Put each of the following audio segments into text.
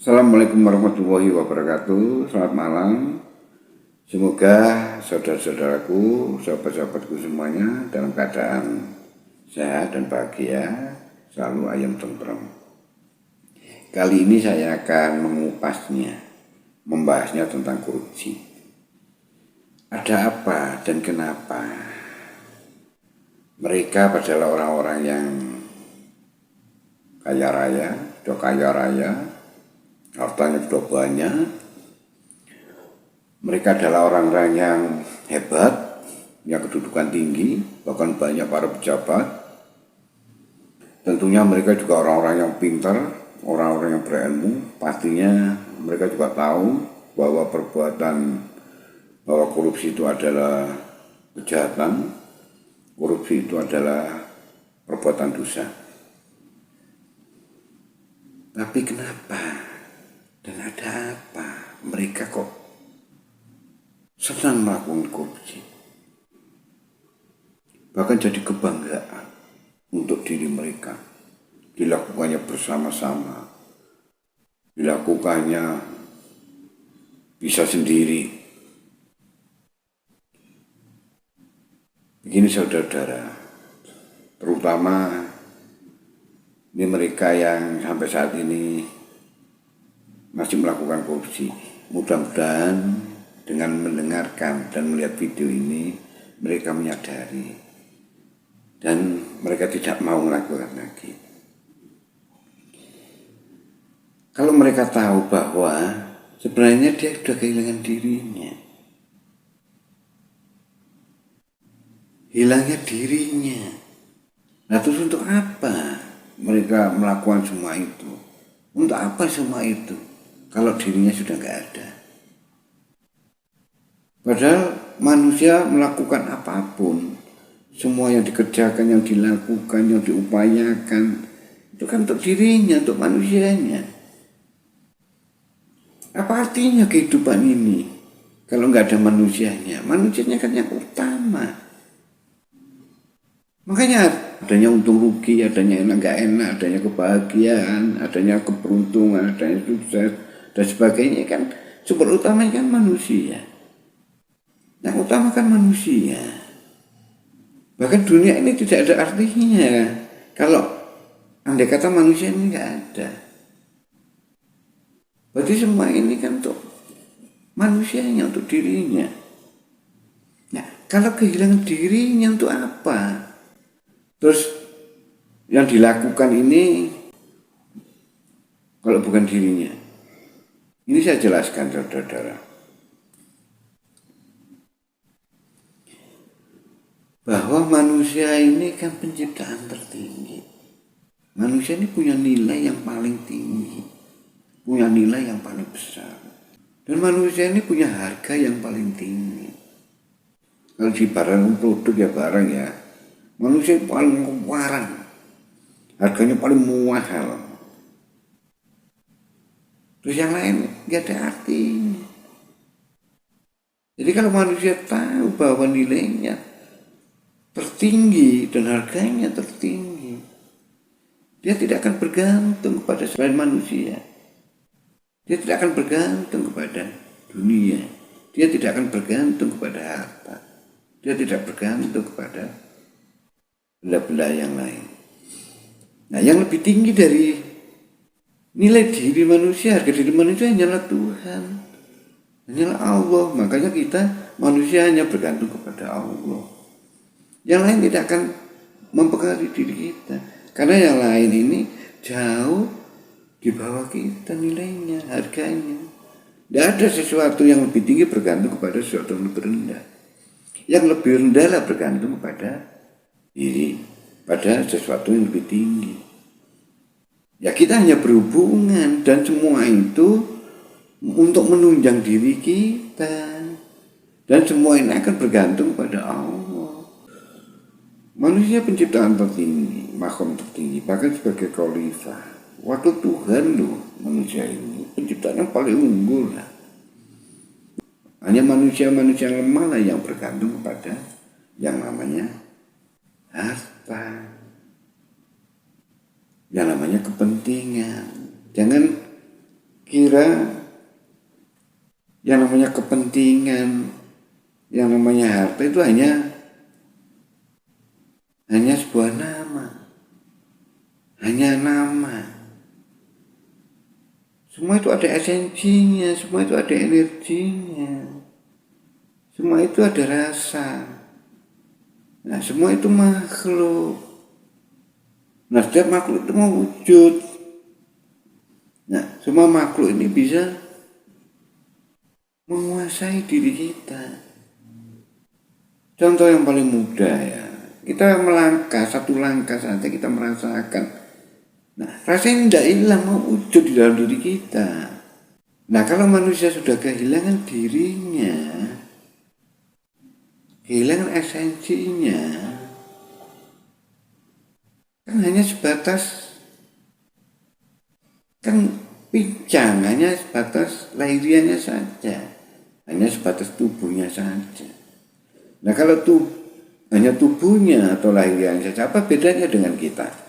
Assalamualaikum warahmatullahi wabarakatuh. Selamat malam. Semoga saudara-saudaraku, sahabat-sahabatku semuanya dalam keadaan sehat dan bahagia, selalu ayam tentrem. Kali ini saya akan membahasnya tentang korupsi. Ada apa dan kenapa mereka adalah orang-orang yang kaya raya, hartanya sudah banyak. Mereka adalah orang-orang yang hebat, yang kedudukan tinggi, bahkan banyak para pejabat. Tentunya mereka juga orang-orang yang pintar, orang-orang yang berilmu. Pastinya mereka juga tahu bahwa korupsi itu adalah kejahatan, korupsi itu adalah perbuatan dosa. Tapi kenapa dan ada apa mereka kok senang melakukan korupsi? Bahkan jadi kebanggaan untuk diri mereka. Dilakukannya bersama-sama, dilakukannya bisa sendiri. Begini saudara-saudara, terutama ini mereka yang sampai saat ini masih melakukan korupsi. Mudah-mudahan dengan mendengarkan dan melihat video ini, mereka menyadari dan mereka tidak mau melakukan lagi. Kalau mereka tahu bahwa sebenarnya dia sudah kehilangan dirinya, hilangnya dirinya. Nah terus untuk apa mereka melakukan semua itu? Untuk apa semua itu kalau dirinya sudah nggak ada? Padahal manusia melakukan apapun, semua yang dikerjakan, yang dilakukan, yang diupayakan, itu kan untuk dirinya, untuk manusianya. Apa artinya kehidupan ini kalau nggak ada manusianya? Manusianya kan yang utama. Makanya adanya untung rugi, adanya enak gak enak, adanya kebahagiaan, adanya keberuntungan, adanya sukses dan sebagainya kan sumber utamanya kan manusia. Yang utama kan manusia. Bahkan dunia ini tidak ada artinya kalau andai kata manusia ini gak ada. Berarti semua ini kan untuk manusianya, untuk dirinya. Nah, kalau kehilangan dirinya untuk apa? Terus yang dilakukan ini kalau bukan dirinya. Ini saya jelaskan saudara-saudara. Bahwa manusia ini kan penciptaan tertinggi. Manusia ini punya nilai yang paling tinggi. Punya nilai yang paling besar. Dan manusia ini punya harga yang paling tinggi. Kalau di barang produk ya barang ya. Manusia paling warang, harganya paling mahal. Terus yang lain gak ada artinya. Jadi kalau manusia tahu bahwa nilainya tertinggi dan harganya tertinggi, dia tidak akan bergantung kepada selain manusia. Dia tidak akan bergantung kepada dunia. Dia tidak akan bergantung kepada harta. Dia tidak bergantung kepada benda-benda yang lain. Nah, yang lebih tinggi dari nilai diri manusia, harga diri manusia hanyalah Tuhan, hanyalah Allah. Makanya kita manusia hanya bergantung kepada Allah. Yang lain tidak akan mempengaruhi diri kita, karena yang lain ini jauh di bawah kita nilainya, harganya. Tidak ada sesuatu yang lebih tinggi bergantung kepada sesuatu yang lebih rendah. Yang lebih rendah lah bergantung kepada diri, pada sesuatu yang lebih tinggi. Ya kita hanya berhubungan dan semua itu untuk menunjang diri kita. Dan semua ini akan bergantung pada Allah. Manusia penciptaan tertinggi, makhluk tertinggi, bahkan sebagai khalifah. Waktu Tuhan loh manusia ini, penciptaan yang paling unggul lah. Hanya manusia-manusia lemah lah yang bergantung kepada yang namanya harta, yang namanya kepentingan. Jangan kira yang namanya kepentingan, yang namanya harta itu hanya sebuah nama, hanya nama. Semua itu ada esensinya, semua itu ada energinya, semua itu ada rasa. Nah, semua itu makhluk. Nah, setiap makhluk itu mau wujud. Nah, semua makhluk ini bisa menguasai diri kita. Contoh yang paling mudah ya, kita melangkah, satu langkah saja kita merasakan. Nah, rasanya tidak hilang, mau wujud di dalam diri kita. Nah, kalau manusia sudah kehilangan dirinya, kehilangan esensinya, kan hanya sebatas, kan pincang, hanya sebatas lahirianya saja, hanya sebatas tubuhnya saja. Nah, kalau hanya tubuhnya atau lahirianya saja, apa bedanya dengan kita?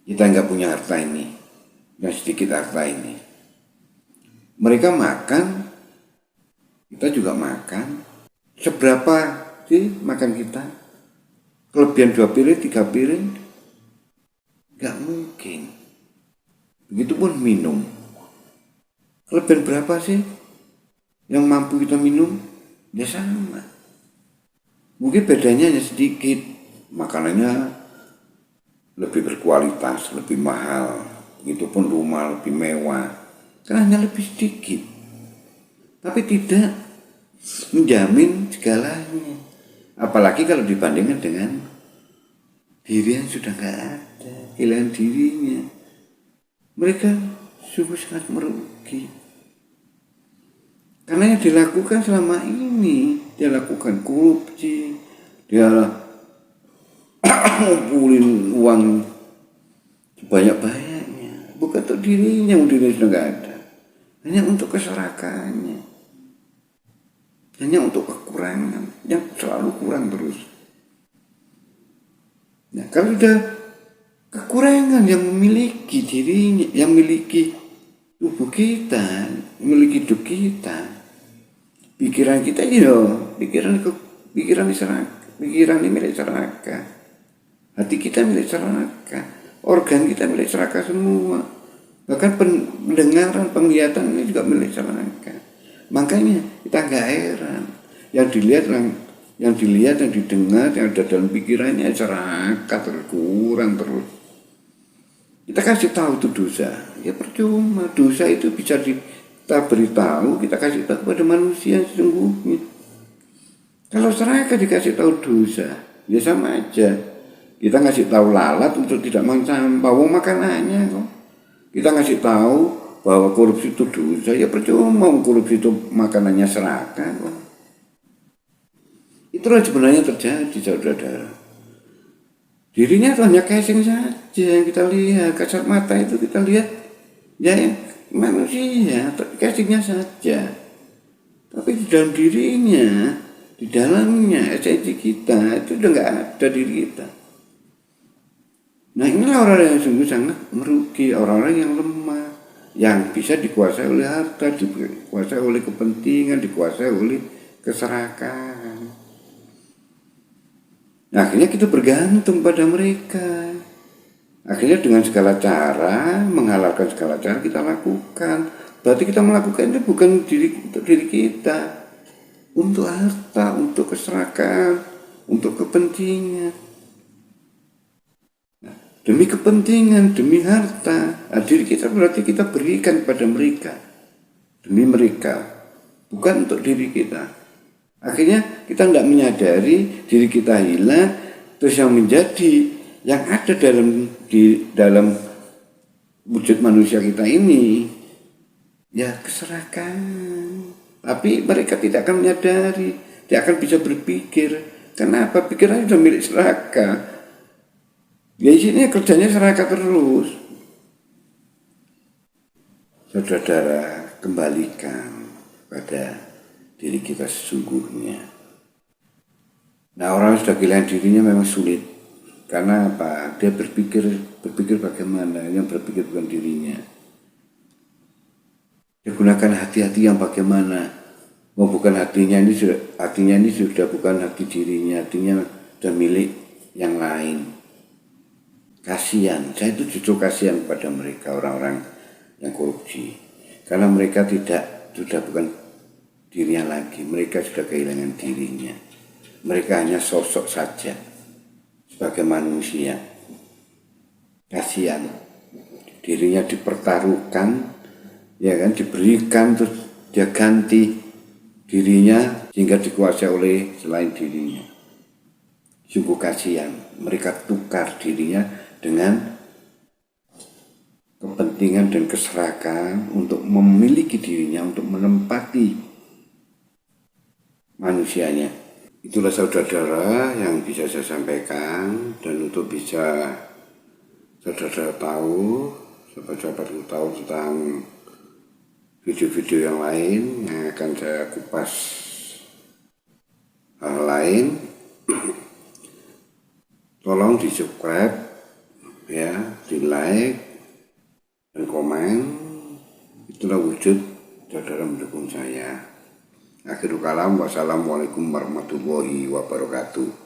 Kita nggak punya harta ini, dan sedikit harta ini. Mereka makan, kita juga makan. Seberapa sih makan kita? Kelebihan 2 piring, 3 piring? Nggak mungkin. Begitupun minum. Kelebihan berapa sih yang mampu kita minum? Ya sama. Mungkin bedanya hanya sedikit. Makanannya lebih berkualitas, lebih mahal. Begitupun rumah lebih mewah. Kan hanya lebih sedikit. Tapi tidak menjamin segalanya. Apalagi kalau dibandingkan dengan diri yang sudah nggak ada, kehilangan dirinya. Mereka sungguh sangat merugi. Karena yang dilakukan selama ini, dia lakukan korupsi, dia ngumpulin uang sebanyak-banyaknya, bukan untuk dirinya, dirinya sudah nggak ada, hanya untuk keserakahannya, hanya untuk kekurangan yang selalu kurang terus. Nah, kalau sudah kekurangan yang memiliki dirinya, yang memiliki tubuh kita, memiliki hidup kita, pikiran kita pikiran ini milik seraka, hati kita milik seraka, organ kita milik seraka semua, bahkan pendengaran, penglihatan ini juga milik seraka. Makanya kita nggak heran yang dilihat, yang didengar, yang ada dalam pikirannya seraka kurang terus. Kita kasih tahu itu dosa, ya percuma. Dosa itu bisa kita beritahu, kita kasih tahu kepada manusia sesungguhnya. Kalau seraka dikasih tahu dosa, ya sama aja. Kita ngasih tahu lalat untuk tidak makan sampah, makanannya kok. Kita ngasih tahu bahwa korupsi itu dosa, ya percuma. Korupsi itu makanannya seraka kok. Itulah sebenarnya terjadi, saudara-saudara. Dirinya itu hanya casing saja yang kita lihat, kasat mata itu kita lihat, ya manusia, casingnya saja. Tapi di dalam dirinya, di dalamnya esensi kita itu udah nggak ada diri kita. Nah, inilah orang yang sungguh sangat merugi, orang-orang yang lemah, yang bisa dikuasai oleh harta, dikuasai oleh kepentingan, dikuasai oleh keserakahan. Nah, akhirnya kita bergantung pada mereka. Akhirnya dengan segala cara, menghalalkan segala cara kita lakukan. Berarti kita melakukan itu bukan untuk diri kita, untuk harta, untuk keserakahan, untuk kepentingan. Nah, demi kepentingan, demi harta, diri kita berarti kita berikan pada mereka, demi mereka, bukan untuk diri kita. Akhirnya kita tidak menyadari diri kita hilang, terus yang menjadi, yang ada dalam wujud manusia kita ini, ya keserakahan. Tapi mereka tidak akan menyadari, tidak akan bisa berpikir. Kenapa? Pikirannya sudah milik seraka. Ya isinya kerjanya seraka terus. Saudara-saudara, kembalikan pada diri kita sesungguhnya. Nah, orang sudah kehilangan dirinya memang sulit. Karena apa? Dia berpikir bagaimana, yang berpikir bukan dirinya. Dia gunakan hati-hati yang bagaimana. Bukan hatinya ini sudah bukan hati dirinya, hatinya sudah milik yang lain. Kasihan, saya itu justru kasihan pada mereka, orang-orang yang korupsi. Karena mereka sudah bukan dirinya lagi, mereka sudah kehilangan dirinya. Mereka hanya sosok saja sebagai manusia. Kasihan, dirinya dipertaruhkan, ya kan, diberikan, terus dia ganti dirinya sehingga dikuasai oleh selain dirinya. Sungguh kasihan, mereka tukar dirinya dengan kepentingan dan keserakahan untuk memiliki dirinya, untuk menempati manusianya. Itulah saudara-saudara yang bisa saya sampaikan, dan untuk bisa saudara tahu, sahabat-sahabat tahu tentang video-video yang lain yang akan saya kupas hal lain, tolong di subscribe ya, di like dan komen. Itulah wujud saudara mendukung saya. Akhirul kalam, wassalamualaikum warahmatullahi wabarakatuh.